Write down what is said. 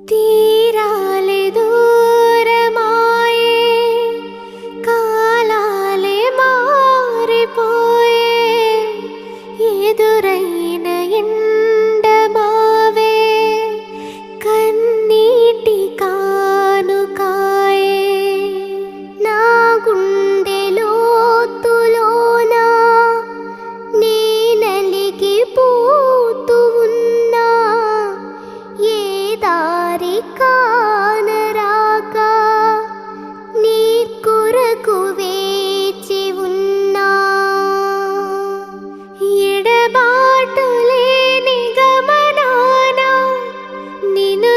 తీరాలే దూరమాయే కాలాలే మారిపోయే ఎదురైన ఎండమావే కన్నీటి కానుకాయే నా గుండె లోతులోన నీ నలిగిపోతూ ఉన్నా ఏ దారి కానరాక నీ కొరకు వేచి ఉన్నా ఎడబాటు లేని గమనాన నిన్ను